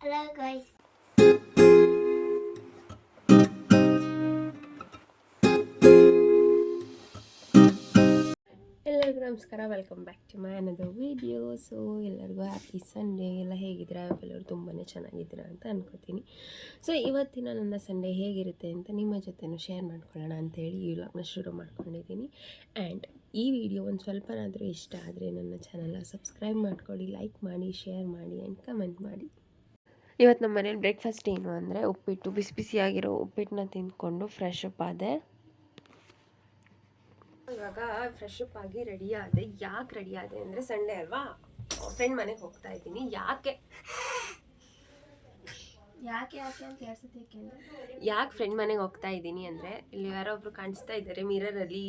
Hello guys. ಎಲ್ಲರಿಗೂ ನಮಸ್ಕಾರ, welcome back to my another video. So ಎಲ್ಲರಿಗೂ ಹ್ಯಾಪಿ ಸಂಡೇ. ಎಲ್ಲ ಹೇಗಿದ್ದೀರಾ? ಎಲ್ಲರೂ ತುಂಬಾ ಚೆನ್ನಾಗಿದ್ದೀರಾ ಅಂತ ಅನ್ಕೋತೀನಿ. ಸೊ ಇವತ್ತಿನ ನನ್ನ ಸಂಡೇ ಹೇಗಿರುತ್ತೆ ಅಂತ ನಿಮ್ಮ ಜೊತೆನೂ ಶೇರ್ ಮಾಡ್ಕೊಳ್ಳೋಣ ಅಂತೇಳಿ ಈ ವ್ಲಾಗ್ನ ಶುರು ಮಾಡ್ಕೊಂಡಿದ್ದೀನಿ. ಆ್ಯಂಡ್ ಈ ವಿಡಿಯೋ ಒಂದು ಸ್ವಲ್ಪನಾದರೂ ಇಷ್ಟ ಆದರೆ ನನ್ನ ಚಾನಲ್ನ ಸಬ್ಸ್ಕ್ರೈಬ್ ಮಾಡ್ಕೊಳ್ಳಿ, ಲೈಕ್ ಮಾಡಿ, ಶೇರ್ ಮಾಡಿ ಆ್ಯಂಡ್ ಕಮೆಂಟ್ ಮಾಡಿ. ಇವತ್ತು ನಮ್ಮ ಮನೇಲಿ ಬ್ರೇಕ್ಫಾಸ್ಟ್ ಏನು ಅಂದರೆ ಉಪ್ಪಿಟ್ಟು, ಬಿಸಿ ಬಿಸಿಯಾಗಿರೋ ಉಪ್ಪಿಟ್ಟನ್ನ ತಿಂದ್ಕೊಂಡು ಫ್ರೆಶ್ ಅಪ್ ಆದೆ. ಇವಾಗ ಫ್ರೆಶ್ ಅಪ್ ಆಗಿ ರೆಡಿ ಆದೆ. ಯಾಕೆ ರೆಡಿ ಆದೆ ಅಂದರೆ ಸಂಡೇ ಅಲ್ವಾ, ಫ್ರೆಂಡ್ ಮನೆಗೆ ಹೋಗ್ತಾ ಇದ್ದೀನಿ. ಯಾಕೆ ಫ್ರೆಂಡ್ ಮನೆಗೆ ಹೋಗ್ತಾ ಇದ್ದೀನಿ ಅಂದರೆ, ಇಲ್ಲಿ ಯಾರೋ ಒಬ್ರು ಕಾಣಿಸ್ತಾ ಇದ್ದಾರೆ ಮಿರರಲ್ಲಿ.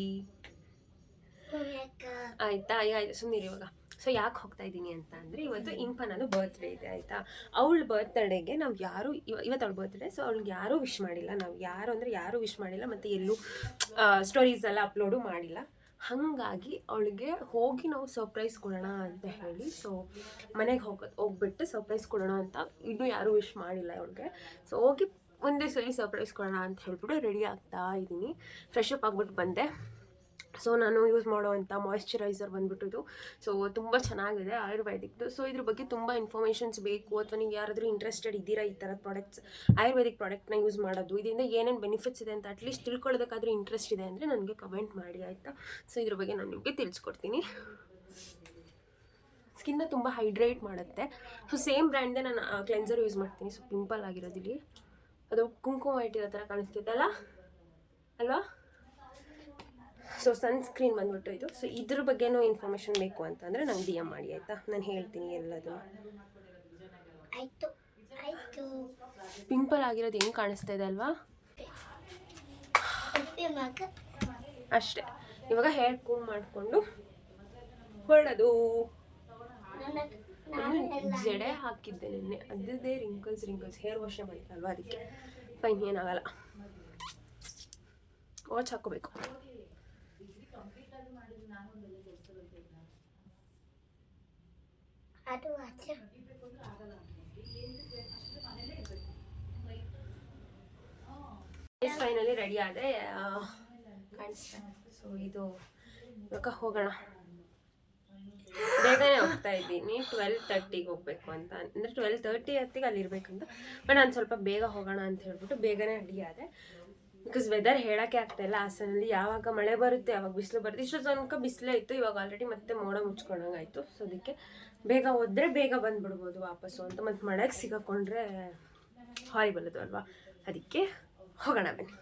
ಆಯಿತಾ, ಸುಮ್ಮನಿರಿ ಇವಾಗ. ಸೊ ಯಾಕೆ ಹೋಗ್ತಾ ಇದ್ದೀನಿ ಅಂತ ಅಂದರೆ, ಇವತ್ತು ಇಂಪನದು ಬರ್ತ್ಡೇ ಇದೆ ಆಯಿತಾ. ಅವಳ ಬರ್ತ್ಡೇಗೆ ನಾವು ಯಾರೂ ಇವತ್ತು ಅವಳ ಬರ್ತ್ಡೇ, ಸೊ ಅವ್ಳಿಗೆ ಯಾರೂ ವಿಶ್ ಮಾಡಿಲ್ಲ. ನಾವು ಯಾರೂ ವಿಶ್ ಮಾಡಿಲ್ಲ, ಮತ್ತು ಎಲ್ಲೂ ಸ್ಟೋರೀಸ್ ಎಲ್ಲ ಅಪ್ಲೋಡು ಮಾಡಿಲ್ಲ. ಹಾಗಾಗಿ ಅವಳಿಗೆ ಹೋಗಿ ನಾವು ಸರ್ಪ್ರೈಸ್ ಕೊಡೋಣ ಅಂತ ಹೇಳಿ, ಸೊ ಮನೆಗೆ ಹೋಗ್ಬಿಟ್ಟು ಸರ್ಪ್ರೈಸ್ ಕೊಡೋಣ ಅಂತ. ಇನ್ನೂ ಯಾರೂ ವಿಶ್ ಮಾಡಿಲ್ಲ ಅವಳಿಗೆ. ಸೊ ಹೋಗಿ ಒಂದೇ ಸರಿ ಸರ್ಪ್ರೈಸ್ ಕೊಡೋಣ ಅಂತ ಹೇಳ್ಬಿಟ್ಟು ರೆಡಿ ಆಗ್ತಾ ಇದ್ದೀನಿ. ಫ್ರೆಶ್ ಅಪ್ ಆಗಿಬಿಟ್ಟು ಬಂದೆ. ಸೊ ನಾನು ಯೂಸ್ ಮಾಡೋವಂಥ ಮಾಯ್ಶ್ಚರೈಸರ್ ಬಂದ್ಬಿಟ್ಟು ಸೊ ತುಂಬ ಚೆನ್ನಾಗಿದೆ, ಆಯುರ್ವೇದಿಕ್ದು. ಸೊ ಇದ್ರ ಬಗ್ಗೆ ತುಂಬ ಇನ್ಫಾರ್ಮೇಷನ್ಸ್ ಬೇಕು, ಅಥವಾ ನೀವು ಯಾರಾದರೂ ಇಂಟ್ರೆಸ್ಟೆಡ್ ಇದ್ದೀರಾ ಈ ಥರದ ಪ್ರಾಡಕ್ಟ್ಸ್, ಆಯುರ್ವೇದಿಕ್ ಪ್ರಾಡಕ್ಟ್ನ ಯೂಸ್ ಮಾಡೋದು, ಇದರಿಂದ ಏನೇನು ಬೆನಿಫಿಟ್ಸ್ ಇದೆ ಅಂತ ಅಟ್ಲೀಸ್ಟ್ ತಿಳ್ಕೊಳ್ಳೋದಕ್ಕಾದ್ರೂ ಇಂಟ್ರೆಸ್ಟ್ ಇದೆ ಅಂದರೆ ನನಗೆ ಕಮೆಂಟ್ ಮಾಡಿ ಆಯಿತಾ. ಸೊ ಇದ್ರ ಬಗ್ಗೆ ನಾನು ನಿಮಗೆ ತಿಳಿಸ್ಕೊಡ್ತೀನಿ. ಸ್ಕಿನ್ನ ತುಂಬ ಹೈಡ್ರೇಟ್ ಮಾಡುತ್ತೆ. ಸೊ ಸೇಮ್ ಬ್ರ್ಯಾಂಡ್ದೇ ನಾನು ಕ್ಲೆನ್ಸರ್ ಯೂಸ್ ಮಾಡ್ತೀನಿ. ಸೊ ಪಿಂಪಲ್ ಆಗಿರೋದಿಲ್ಲಿ ಅದು ಕುಂಕುಮ ಇಟ್ಟಿರೋ ಥರ ಕಾಣಿಸ್ತಿದ್ದಲ್ಲ ಅಲ್ವಾ. ಸೊ ಸನ್ಸ್ಕ್ರೀನ್ ಬಂದ್ಬಿಟ್ಟು ಇದು. ಸೊ ಇದ್ರ ಬಗ್ಗೆನೂ ಇನ್ಫಾರ್ಮೇಷನ್ ಬೇಕು ಅಂತಂದರೆ ನಂಗೆ ಡಿ ಎಮ್ ಮಾಡಿ ಆಯಿತಾ, ನಾನು ಹೇಳ್ತೀನಿ ಎಲ್ಲದನ್ನು. ಪಿಂಪಲ್ ಆಗಿರೋದು ಹೆಂಗೆ ಕಾಣಿಸ್ತಾ ಇದೆ ಅಲ್ವಾ, ಅಷ್ಟೇ. ಇವಾಗ ಹೇರ್ ಕೂಮ್ ಮಾಡಿಕೊಂಡು ಹೊರಡೋದು. ಜಡೆ ಹಾಕಿದ್ದೆ ನಿನ್ನೆ, ಅದೇ ರಿಂಕಲ್ಸ್ ಹೇರ್ ವಾಶೇ ಮಾಡಿಲ್ಲಲ್ವ, ಅದಕ್ಕೆ ಫೈನ್, ಏನಾಗಲ್ಲ. ವಾಚ್ ಹಾಕೋಬೇಕು. ಫೈನಲಿ ರೆಡಿ ಆದೆ, ಕಾಣಿಸ್ತಾ. ಸೊ ಇದು ಇವಾಗ ಹೋಗೋಣ. ಬೇಗನೆ ಹೋಗ್ತಾ ಇದ್ದೀನಿ, 12:30ಗೆ ಹೋಗ್ಬೇಕು ಅಂತ. ಅಂದರೆ 12:30 ಅಲ್ಲಿರ್ಬೇಕಂತ. ಬಟ್ ನಾನು ಸ್ವಲ್ಪ ಬೇಗ ಹೋಗೋಣ ಅಂತ ಹೇಳ್ಬಿಟ್ಟು ಬೇಗನೆ ರೆಡಿ ಆದೆ. ಬಿಕಾಸ್ ವೆದರ್ ಹೇಳೋಕ್ಕೆ ಆಗ್ತಾಯಿಲ್ಲ ಹಾಸನಲ್ಲಿ, ಯಾವಾಗ ಮಳೆ ಬರುತ್ತೆ ಯಾವಾಗ ಬಿಸಿಲು ಬರುತ್ತೆ. ಇಷ್ಟು ತನಕ ಬಿಸಿಲೇ ಇತ್ತು, ಇವಾಗ ಆಲ್ರೆಡಿ ಮತ್ತೆ ಮೋಡ ಮುಚ್ಕೊಂಡಂಗಾಯಿತು. ಸೊ ಅದಕ್ಕೆ ಬೇಗ ಹೋದರೆ ಬೇಗ ಬಂದುಬಿಡ್ಬೋದು ವಾಪಸ್ಸು ಅಂತ. ಮತ್ತು ಮಳೆಗೆ ಸಿಗಾಕೊಂಡ್ರೆ ಹಾರಿಬಲ್ ಅದು ಅಲ್ವಾ, ಅದಕ್ಕೆ ಹೋಗೋಣ ಬನ್ನಿ.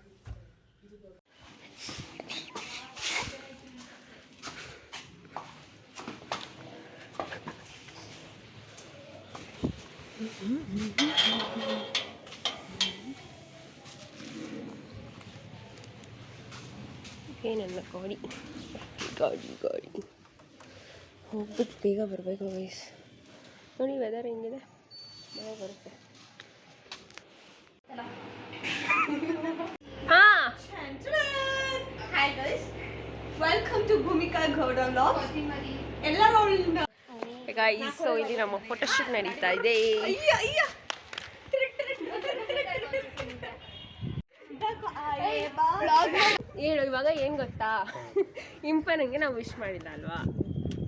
ಏನಲ್ಲ ಗಾಡಿ ಹೋಗ್ಬಿಟ್ಟು ಬೇಗ ಬರಬೇಕು ಗೈಸ್. ನೋಡಿ ವೆದರ್ ಹೆಂಗಿದೆ, ಮಳೆ ಬರುತ್ತೆ. ಹಾಂ, Hi guys, welcome to Bhumika Gowda vlog. ಎಲ್ಲರೂ ಗೈಸ್, ಸೊ ಇಲ್ಲಿ ನಮ್ಮ ಫೋಟೋಶೂಟ್ ನಡೀತಾ ಇದೆ. ಹೇಳು ಇವಾಗ ಏನು ಗೊತ್ತಾ, ಇಂಪನಿಗೆ ನಾವು ವಿಶ್ ಮಾಡಿಲ್ಲ ಅಲ್ವಾ.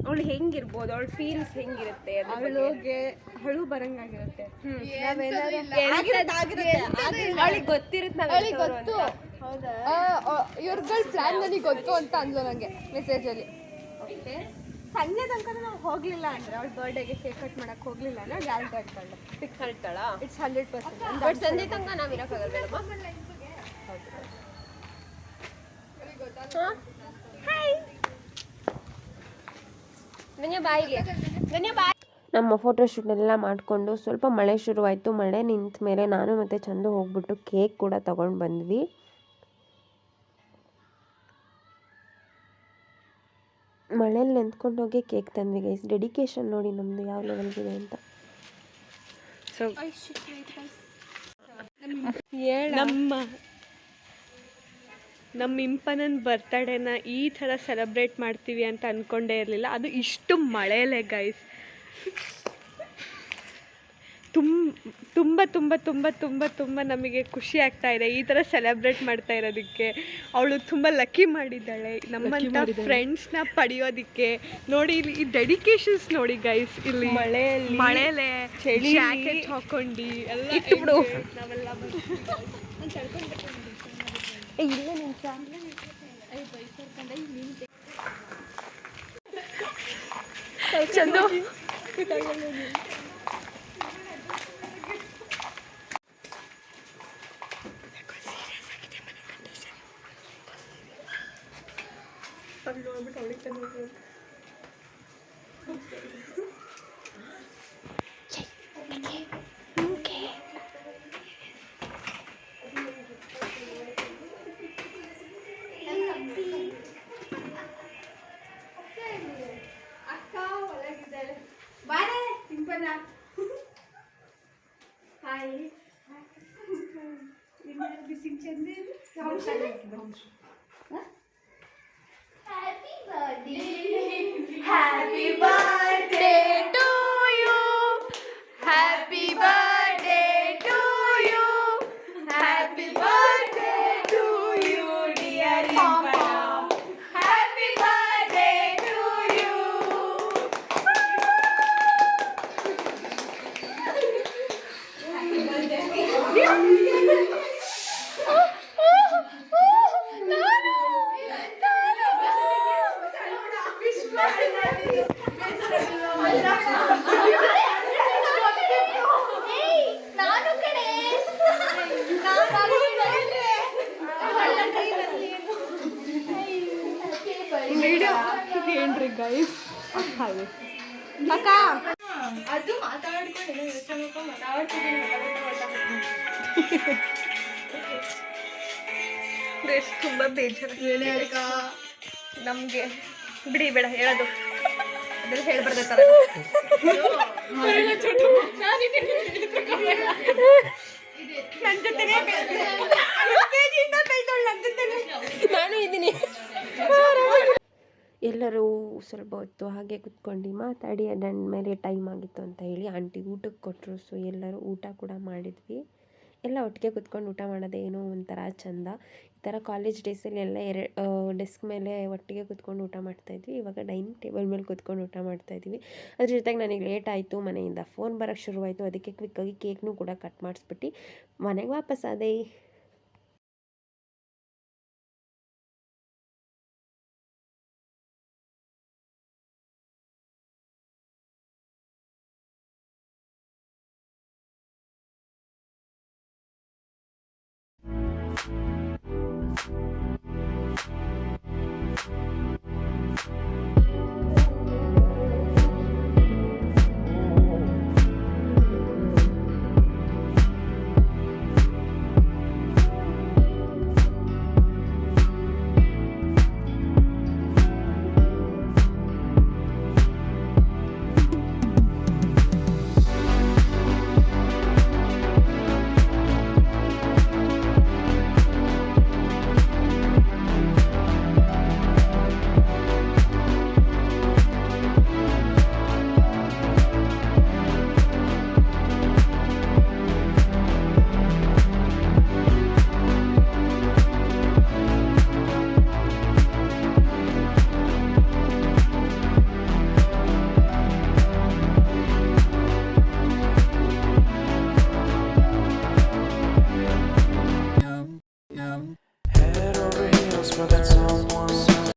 ಅವಳು ಹೆಂಗಿರ್ಬೋದು, ಅವಳ ಫೀಲ್ಸ್ ಹೆಂಗಿರುತ್ತೆ, ಅವಳಿಗೆ ಹಳು ಬರಂಗಾಗಿರುತ್ತೆ. ಅವಳಿಗೆ ಗೊತ್ತಿರುತ್ತೆ, ಅವಳಿಗೆ ಗೊತ್ತು. ಇವ್ರಗಳ ಪ್ಲಾನ್ ನನಗೆ ಗೊತ್ತು ಅಂತ ಅಂದ್ಲು ನನಗೆ ಮೆಸೇಜಲ್ಲಿ. ಓಕೆ, ಸಂಜೆ ತನಕ ನಾವು ಹೋಗ್ಲಿಲ್ಲ ಅಂದ್ರೆ ಅವಳ ಬರ್ಡೇಗೆ ಕೇಕ್ ಕಟ್ ಮಾಡಕ್ ಹೋಗ್ಲಿಲ್ಲ ಅಂದ್ರೆ ಗ್ಯಾರಂಟಿ ಹೇಳ್ತಾಳೆ, ಫಿಕ್ಸ್ ಹೇಳ್ತಾಳಾ? ಇಟ್ಸ್ 100%. ಬಟ್ ಸಂಜೆ ತನಕ ನಾವು ಇರೋಕ್ಕಾಗಲ್ಲ. ನಮ್ಮ ಫೋಟೋಶೂಟ್ನೆಲ್ಲ ಮಾಡಿಕೊಂಡು ಸ್ವಲ್ಪ ಮಳೆ ಶುರುವಾಯಿತು. ಮಳೆ ನಿಂತ ಮೇಲೆ ನಾನು ಮತ್ತು ಚಂದು ಹೋಗ್ಬಿಟ್ಟು ಕೇಕ್ ಕೂಡ ತಗೊಂಡು ಬಂದ್ವಿ. ಮಳೇಲಿ ನೆಂದ್ಕೊಂಡು ಹೋಗಿ ಕೇಕ್ ತಂದ್ವಿ ಗೈಸ್. ಡೆಡಿಕೇಶನ್ ನೋಡಿ ನಮ್ಮದು ಯಾವ ಲೆವೆಲ್ಗಿದೆ ಅಂತ. ಸೊ ನಮ್ಮ ಇಂಪನನ್ ಬರ್ತಡೇನ ಈ ಥರ ಸೆಲೆಬ್ರೇಟ್ ಮಾಡ್ತೀವಿ ಅಂತ ಅಂದ್ಕೊಂಡೇ ಇರಲಿಲ್ಲ, ಅದು ಇಷ್ಟು ಮಳೆಯಲ್ಲೇ ಗೈಸ್. ತುಂಬ ತುಂಬ ತುಂಬ ತುಂಬ ತುಂಬ ನಮಗೆ ಖುಷಿ ಆಗ್ತಾ ಇದೆ ಈ ಥರ ಸೆಲೆಬ್ರೇಟ್ ಮಾಡ್ತಾ ಇರೋದಕ್ಕೆ. ಅವಳು ತುಂಬ ಲಕ್ಕಿ ಮಾಡಿದ್ದಾಳೆ ನಮ್ಮಂಥ ಫ್ರೆಂಡ್ಸ್ನ ಪಡೆಯೋದಕ್ಕೆ. ನೋಡಿ ಇಲ್ಲಿ ಈ ಡೆಡಿಕೇಶನ್ಸ್ ನೋಡಿ ಗೈಸ್, ಇಲ್ಲಿ ಮಳೆಲೆ ಜಾಕೆಟ್ ಹಾಕೊಂಡು ಎಲ್ಲ ಇಟ್ಬಿಡು ನಾವೆಲ್ಲ ಇಲ್ಲ ನಿಮಿಷ ಚಂದು ಅಕ್ಕ ಒಳಗಿದ್ದಾಳೆ ಬಾರೆ ಇಂಪನ ಹಾಯ್ ಬಿಸಿಂಗ್ ಚಂದ happy birthday to you happy birthday to you happy birthday to you dear Impana happy birthday to you ನಾನು ಕಡೆ ವಿಡಿಯೋ ಏನ್ರಿ ಗೈಸ್ ಹಾಗೆ ಅಕ್ಕ ಅದು ಮಾತಾಡ್ಕೊಂಡು ಮಾತಾಡ್ತಿದ್ದೀನಿ ತುಂಬ ಬೇಜಾರು ನಮಗೆ. ಬಿಡಿ ಬೇಡ ಹೇಳೋದು ಅದೆಲ್ಲ ಹೇಳ್ಬಾರ್ದೈತಲ್ಲ. ನನ್ನ ಜೊತೆನೇ ನಾನು ಇದ್ದೀನಿ. ಎಲ್ಲರೂ ಸ್ವಲ್ಪ ಹೊತ್ತು ಹಾಗೆ ಕುತ್ಕೊಂಡು ಮಾತಾಡಿ ಅದಾದ್ಮೇಲೆ ಟೈಮ್ ಆಗಿತ್ತು ಅಂತ ಹೇಳಿ ಆಂಟಿ ಊಟಕ್ಕೆ ಕೊಟ್ಟರು. ಸೊ ಎಲ್ಲರೂ ಊಟ ಕೂಡ ಮಾಡಿದ್ವಿ. ಎಲ್ಲ ಒಟ್ಟಿಗೆ ಕುತ್ಕೊಂಡು ಊಟ ಮಾಡೋದೇ ಏನೋ ಒಂಥರ ಚಂದ. ಈ ಥರ ಕಾಲೇಜ್ ಡೇಸಲ್ಲಿ ಎಲ್ಲ ಡೆಸ್ಕ್ ಮೇಲೆ ಒಟ್ಟಿಗೆ ಕುತ್ಕೊಂಡು ಊಟ ಮಾಡ್ತಾಯಿದ್ವಿ. ಇವಾಗ ಡೈನಿಂಗ್ ಟೇಬಲ್ ಮೇಲೆ ಕುತ್ಕೊಂಡು ಊಟ ಮಾಡ್ತಾಯಿದ್ವಿ. ಅದ್ರ ಜೊತೆಗೆ ನನಗೆ ಲೇಟ್ ಆಯಿತು, ಮನೆಯಿಂದ ಫೋನ್ ಬರೋಕ್ಕೆ ಶುರುವಾಯಿತು. ಅದಕ್ಕೆ ಕ್ವಿಕ್ಕಾಗಿ ಕೇಕ್ನೂ ಕೂಡ ಕಟ್ ಮಾಡಿಸ್ಬಿಟ್ಟು ಮನೆಗೆ ವಾಪಸ್ ಆದೆ. Head over heels for that